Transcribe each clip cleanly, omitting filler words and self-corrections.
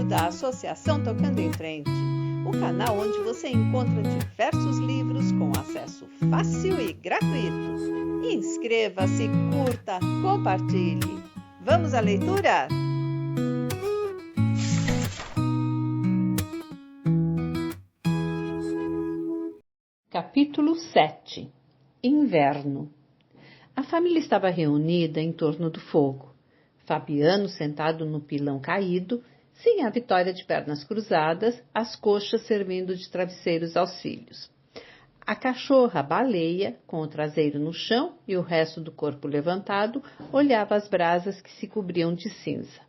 da Associação Tocando em Frente, o canal onde você encontra diversos livros com acesso fácil e gratuito. Inscreva-se, curta, compartilhe. Vamos à leitura? Capítulo 7. Inverno. A família estava reunida em torno do fogo. Fabiano sentado no pilão caído, sem a Vitória de pernas cruzadas, as coxas servindo de travesseiros aos filhos. A cachorra Baleia, com o traseiro no chão e o resto do corpo levantado, olhava as brasas que se cobriam de cinza.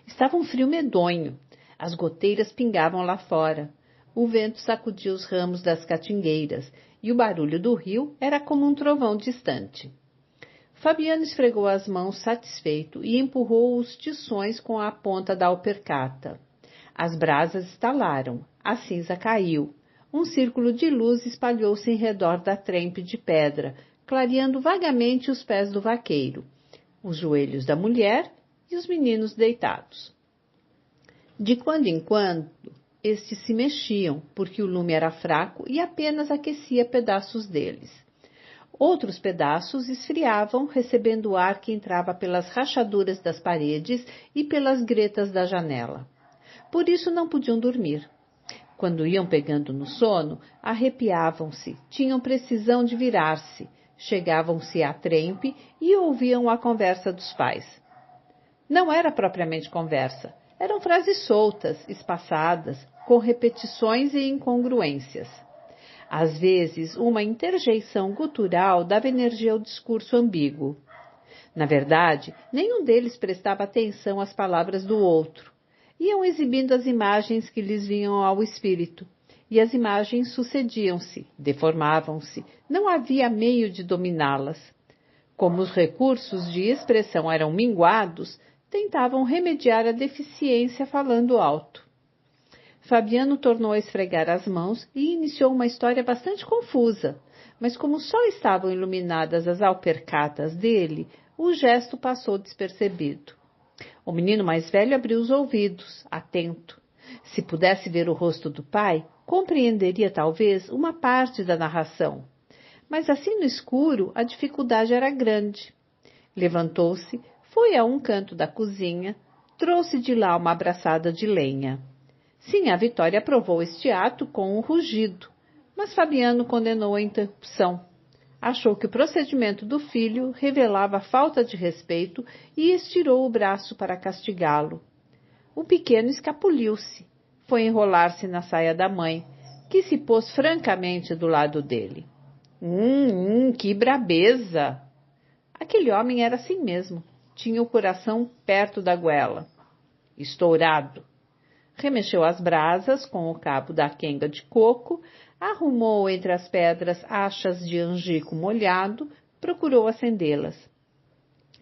Estava um frio medonho. As goteiras pingavam lá fora. O vento sacudia os ramos das catingueiras e o barulho do rio era como um trovão distante. Fabiano esfregou as mãos satisfeito e empurrou os tições com a ponta da alpercata. As brasas estalaram, a cinza caiu. Um círculo de luz espalhou-se em redor da trempe de pedra, clareando vagamente os pés do vaqueiro, os joelhos da mulher e os meninos deitados. De quando em quando, estes se mexiam, porque o lume era fraco e apenas aquecia pedaços deles. Outros pedaços esfriavam, recebendo o ar que entrava pelas rachaduras das paredes e pelas gretas da janela. Por isso não podiam dormir. Quando iam pegando no sono, arrepiavam-se, tinham precisão de virar-se, chegavam-se à trempe e ouviam a conversa dos pais. Não era propriamente conversa, eram frases soltas, espaçadas, com repetições e incongruências. Às vezes, uma interjeição gutural dava energia ao discurso ambíguo. Na verdade, nenhum deles prestava atenção às palavras do outro. Iam exibindo as imagens que lhes vinham ao espírito, e as imagens sucediam-se, deformavam-se, não havia meio de dominá-las. Como os recursos de expressão eram minguados, tentavam remediar a deficiência falando alto. Fabiano tornou a esfregar as mãos e iniciou uma história bastante confusa, mas como só estavam iluminadas as alpercatas dele, o gesto passou despercebido. O menino mais velho abriu os ouvidos, atento. Se pudesse ver o rosto do pai, compreenderia talvez uma parte da narração. Mas assim no escuro, a dificuldade era grande. Levantou-se, foi a um canto da cozinha, trouxe de lá uma abraçada de lenha. Sim, a Vitória aprovou este ato com um rugido, mas Fabiano condenou a interrupção. Achou que o procedimento do filho revelava falta de respeito e estirou o braço para castigá-lo. O pequeno escapuliu-se, foi enrolar-se na saia da mãe, que se pôs francamente do lado dele. Que brabeza! Aquele homem era assim mesmo, tinha o coração perto da goela. Estourado. Remexeu as brasas com o cabo da quenga de coco, arrumou entre as pedras achas de angico molhado, procurou acendê-las.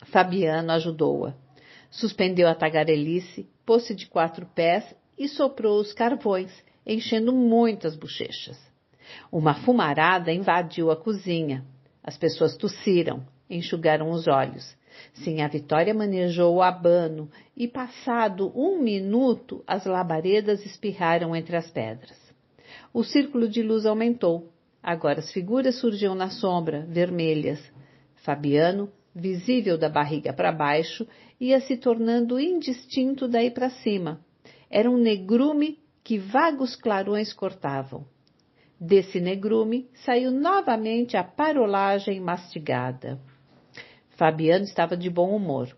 Fabiano ajudou-a. Suspendeu a tagarelice, pôs-se de 4 pés e soprou os carvões, enchendo muitas bochechas. Uma fumarada invadiu a cozinha. As pessoas tossiram, enxugaram os olhos. Sim, a Vitória manejou o abano e, passado 1 minuto, as labaredas espirraram entre as pedras. O círculo de luz aumentou. Agora as figuras surgiam na sombra, vermelhas. Fabiano, visível da barriga para baixo, ia se tornando indistinto daí para cima. Era um negrume que vagos clarões cortavam. Desse negrume saiu novamente a parolagem mastigada. Fabiano estava de bom humor.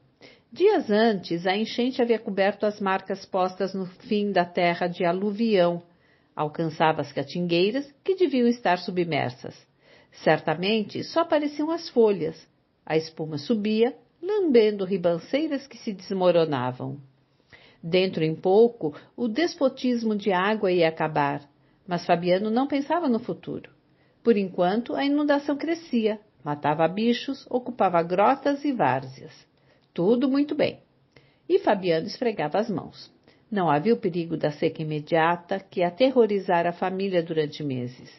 Dias antes, a enchente havia coberto as marcas postas no fim da terra de aluvião. Alcançava as catingueiras, que deviam estar submersas. Certamente só apareciam as folhas. A espuma subia, lambendo ribanceiras que se desmoronavam. Dentro em pouco, o despotismo de água ia acabar, mas Fabiano não pensava no futuro. Por enquanto, a inundação crescia. Matava bichos, ocupava grotas e várzeas. Tudo muito bem. E Fabiano esfregava as mãos. Não havia o perigo da seca imediata que aterrorizara a família durante meses.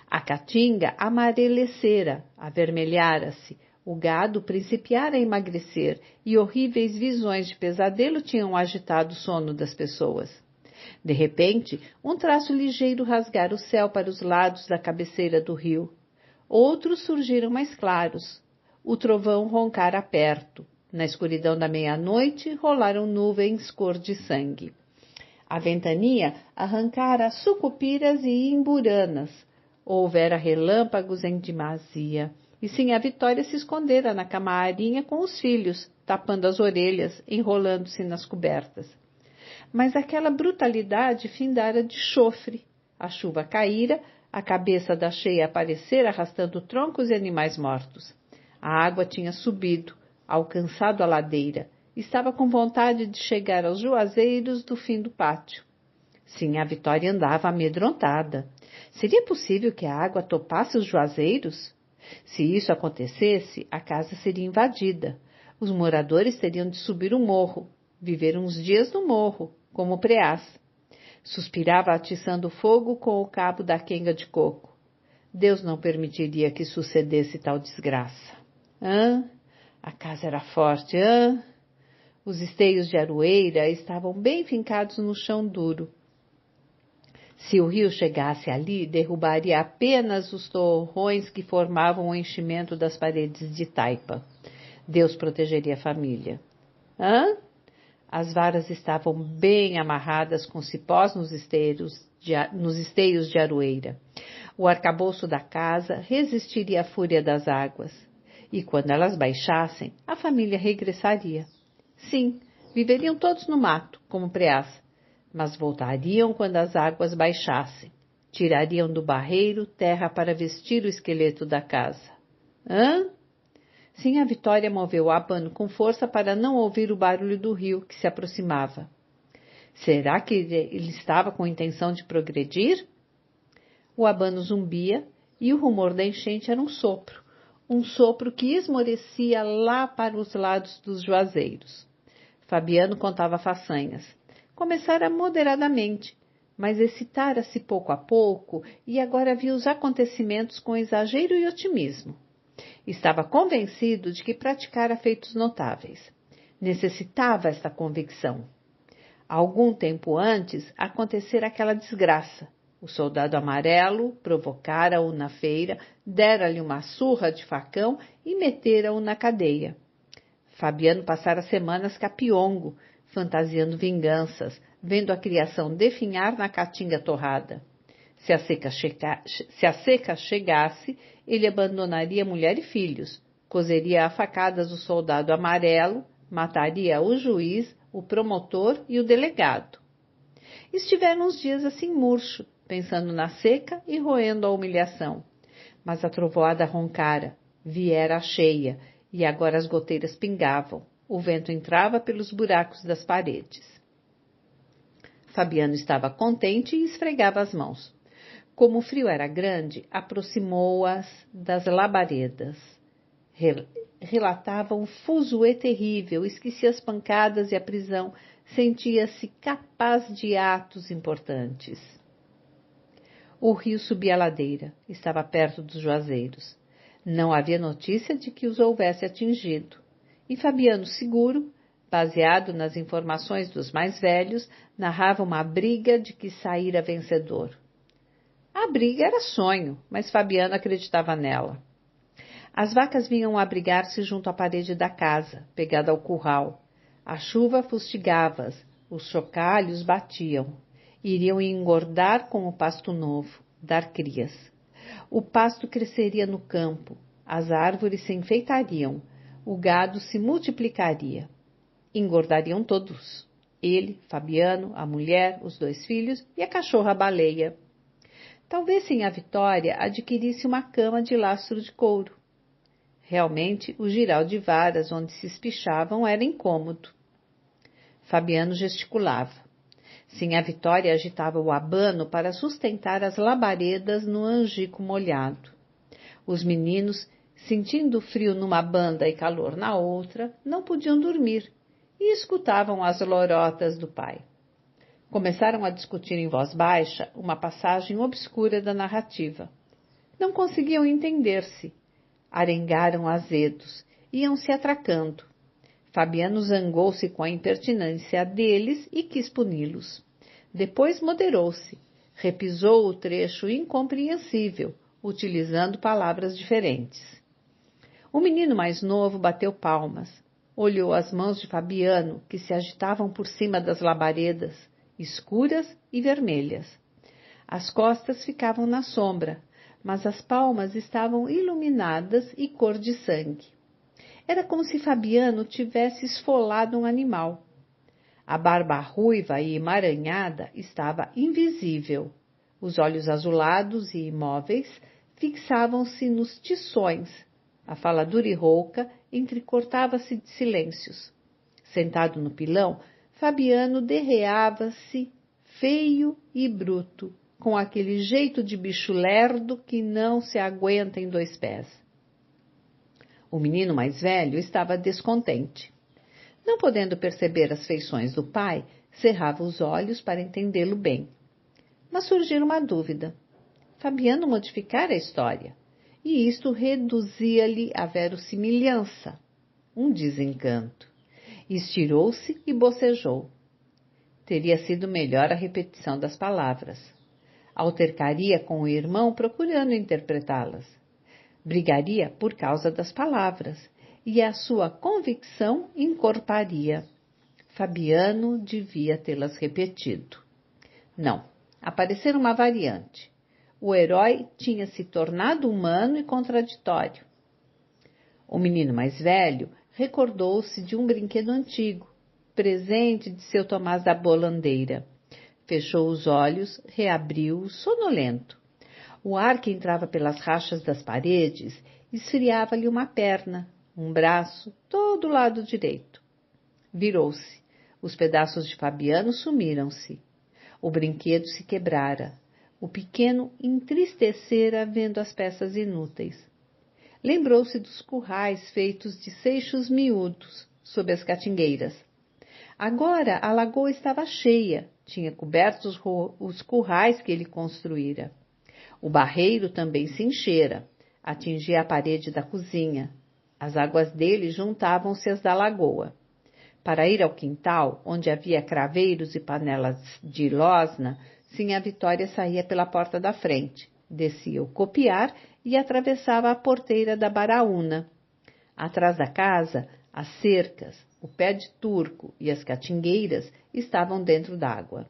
A caatinga amarelecera, avermelhara-se, O gado principiara a emagrecer e horríveis visões de pesadelo tinham agitado o sono das pessoas. De repente, um traço ligeiro rasgara o céu para os lados da cabeceira do rio. Outros surgiram mais claros. O trovão roncara perto. Na escuridão da meia-noite, rolaram nuvens cor de sangue. A ventania arrancara sucupiras e imburanas. Houvera relâmpagos em demasia. E Sinhá Vitória se escondera na camarinha com os filhos, tapando as orelhas, enrolando-se nas cobertas. Mas aquela brutalidade findara de chofre. A chuva caíra, a cabeça da cheia aparecera arrastando troncos e animais mortos. A água tinha subido, alcançado a ladeira. Estava com vontade de chegar aos juazeiros do fim do pátio. Sinhá Vitória andava amedrontada. Seria possível que a água topasse os juazeiros? Se isso acontecesse, a casa seria invadida. Os moradores teriam de subir o morro, viver uns dias no morro, como preás. Suspirava atiçando o fogo com o cabo da quenga de coco. Deus não permitiria que sucedesse tal desgraça. A casa era forte, Os esteios de aroeira estavam bem fincados no chão duro. Se o rio chegasse ali, derrubaria apenas os torrões que formavam o enchimento das paredes de taipa. Deus protegeria a família. As varas estavam bem amarradas com cipós nos esteios de aroeira. O arcabouço da casa resistiria à fúria das águas. E quando elas baixassem, a família regressaria. Sim, viveriam todos no mato, como preás. Mas voltariam quando as águas baixassem. Tirariam do barreiro terra para vestir o esqueleto da casa. Sinhá Vitória moveu o abano com força para não ouvir o barulho do rio que se aproximava. Será que ele estava com intenção de progredir? O abano zumbia e o rumor da enchente era um sopro que esmorecia lá para os lados dos juazeiros. Fabiano contava façanhas. Começara moderadamente, mas excitara-se pouco a pouco e agora via os acontecimentos com exagero e otimismo. Estava convencido de que praticara feitos notáveis. Necessitava esta convicção. Algum tempo antes acontecera aquela desgraça. O soldado amarelo provocara-o na feira, dera-lhe uma surra de facão e metera-o na cadeia. Fabiano passara semanas capiongo, fantasiando vinganças, vendo a criação definhar na caatinga torrada. Se a seca chegasse, ele abandonaria mulher e filhos, cozeria a facadas o soldado amarelo, mataria o juiz, o promotor e o delegado. Estivera uns dias assim murcho, pensando na seca e roendo a humilhação. Mas a trovoada roncara, viera a cheia, e agora as goteiras pingavam. O vento entrava pelos buracos das paredes. Fabiano estava contente e esfregava as mãos. Como o frio era grande, aproximou-as das labaredas. Relatava um fuzuê terrível, esquecia as pancadas e a prisão, sentia-se capaz de atos importantes. O rio subia a ladeira, estava perto dos juazeiros. Não havia notícia de que os houvesse atingido. E Fabiano, seguro, baseado nas informações dos mais velhos, narrava uma briga de que saíra vencedor. A briga era sonho, mas Fabiano acreditava nela. As vacas vinham abrigar-se junto à parede da casa, pegada ao curral. A chuva fustigava-as, os chocalhos batiam. Iriam engordar com o pasto novo, dar crias. O pasto cresceria no campo, as árvores se enfeitariam, o gado se multiplicaria. Engordariam todos. Ele, Fabiano, a mulher, os 2 filhos e a cachorra-baleia. Talvez Sinhá Vitória adquirisse uma cama de lastro de couro. Realmente, o giral de varas onde se espichavam era incômodo. Fabiano gesticulava. Sinhá Vitória agitava o abano para sustentar as labaredas no angico molhado. Os meninos, sentindo frio numa banda e calor na outra, não podiam dormir e escutavam as lorotas do pai. Começaram a discutir em voz baixa uma passagem obscura da narrativa. Não conseguiam entender-se. Arengaram azedos, iam se atracando. Fabiano zangou-se com a impertinência deles e quis puni-los. Depois moderou-se, repisou o trecho incompreensível, utilizando palavras diferentes. O menino mais novo bateu palmas, olhou as mãos de Fabiano, que se agitavam por cima das labaredas, escuras e vermelhas. As costas ficavam na sombra, mas as palmas estavam iluminadas e cor de sangue. Era como se Fabiano tivesse esfolado um animal. A barba ruiva e emaranhada estava invisível. Os olhos azulados e imóveis fixavam-se nos tições. A fala dura e rouca entrecortava-se de silêncios. Sentado no pilão, Fabiano derreava-se, feio e bruto, com aquele jeito de bicho lerdo que não se aguenta em 2 pés. O menino mais velho estava descontente. Não podendo perceber as feições do pai, cerrava os olhos para entendê-lo bem. Mas surgira uma dúvida. Fabiano modificara a história, e isto reduzia-lhe a verossimilhança, um desencanto. Estirou-se e bocejou. Teria sido melhor a repetição das palavras. Altercaria com o irmão procurando interpretá-las. Brigaria por causa das palavras, e a sua convicção encorparia. Fabiano devia tê-las repetido. Não, aparecera uma variante. O herói tinha se tornado humano e contraditório. O menino mais velho recordou-se de um brinquedo antigo, presente de seu Tomás da Bolandeira. Fechou os olhos, reabriu-os, sonolento. O ar que entrava pelas rachas das paredes esfriava-lhe uma perna, um braço, todo o lado direito. Virou-se. Os pedaços de Fabiano sumiram-se. O brinquedo se quebrara. O pequeno entristecera vendo as peças inúteis. Lembrou-se dos currais feitos de seixos miúdos, sob as catingueiras. Agora a lagoa estava cheia, tinha coberto os currais que ele construíra. O barreiro também se enchera, atingia a parede da cozinha. As águas dele juntavam-se às da lagoa. Para ir ao quintal, onde havia craveiros e panelas de losna, Sinhá Vitória saía pela porta da frente, descia o copiar e atravessava a porteira da baraúna. Atrás da casa, as cercas, o pé de turco e as catingueiras estavam dentro d'água.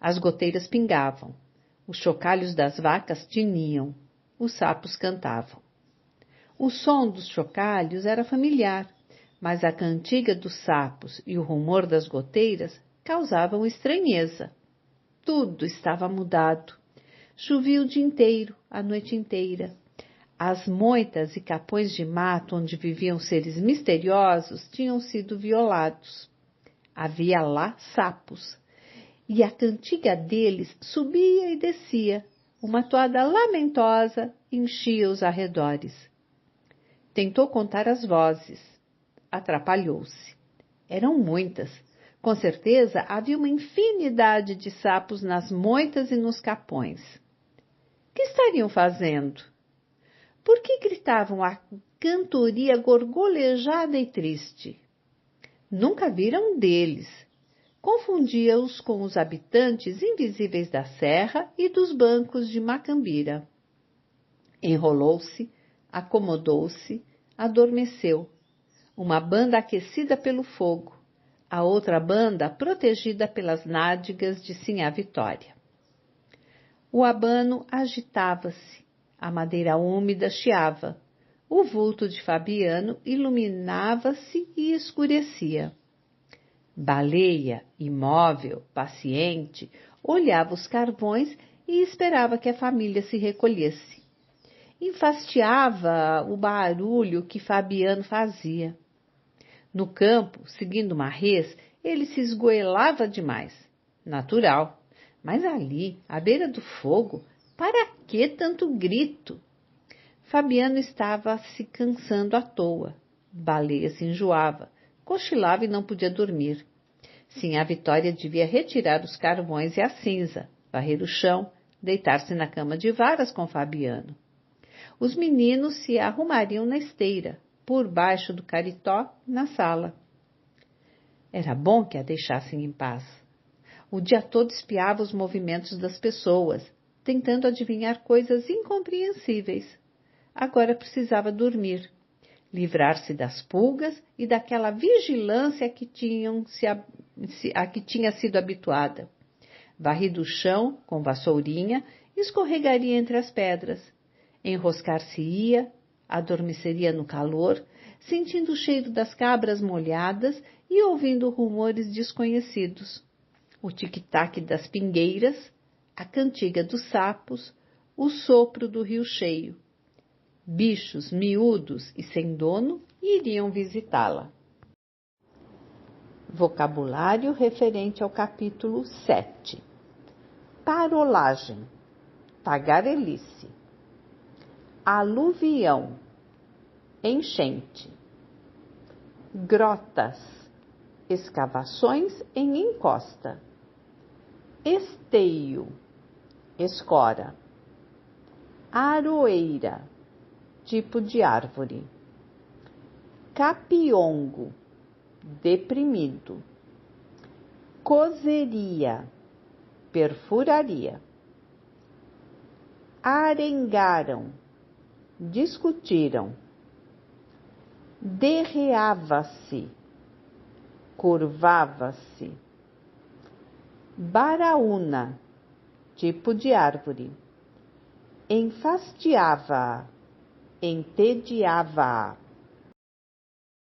As goteiras pingavam. Os chocalhos das vacas tiniam, os sapos cantavam. O som dos chocalhos era familiar, mas a cantiga dos sapos e o rumor das goteiras causavam estranheza. Tudo estava mudado. Chovia o dia inteiro, a noite inteira. As moitas e capões de mato onde viviam seres misteriosos tinham sido violados. Havia lá sapos. E a cantiga deles subia e descia. Uma toada lamentosa enchia os arredores. Tentou contar as vozes. Atrapalhou-se. Eram muitas. Com certeza havia uma infinidade de sapos nas moitas e nos capões. Que estariam fazendo? Por que gritavam a cantoria gorgolejada e triste? Nunca viram um deles. Confundia-os com os habitantes invisíveis da serra e dos bancos de Macambira. Enrolou-se, acomodou-se, adormeceu. Uma banda aquecida pelo fogo, a outra banda protegida pelas nádegas de Sinhá Vitória. O abano agitava-se, a madeira úmida chiava, o vulto de Fabiano iluminava-se e escurecia. Baleia, imóvel, paciente, olhava os carvões e esperava que a família se recolhesse. Enfastiava o barulho que Fabiano fazia. No campo, seguindo uma res, ele se esgoelava demais. Natural. Mas ali, à beira do fogo, para que tanto grito? Fabiano estava se cansando à toa. Baleia se enjoava, cochilava e não podia dormir. Sinhá Vitória devia retirar os carvões e a cinza, varrer o chão, deitar-se na cama de varas com Fabiano. os meninos se arrumariam na esteira, por baixo do caritó, na sala. Era bom que a deixassem em paz. O dia todo espiava os movimentos das pessoas, tentando adivinhar coisas incompreensíveis. Agora precisava dormir, livrar-se das pulgas e daquela vigilância a que tinha sido habituada. Varrido o chão com vassourinha, escorregaria entre as pedras. Enroscar-se-ia, adormeceria no calor, sentindo o cheiro das cabras molhadas e ouvindo rumores desconhecidos. O tic-tac das pingueiras, a cantiga dos sapos, o sopro do rio cheio. Bichos miúdos e sem dono iriam visitá-la. Vocabulário referente ao capítulo 7. Parolagem, tagarelice. Aluvião, enchente. Grotas, escavações em encosta. Esteio, escora. Aroeira, tipo de árvore. Capiongo, deprimido. Cozeria, perfuraria. Arengaram, discutiram. Derreava-se, curvava-se. Baraúna, tipo de árvore. Enfastiava-a, entediava-a.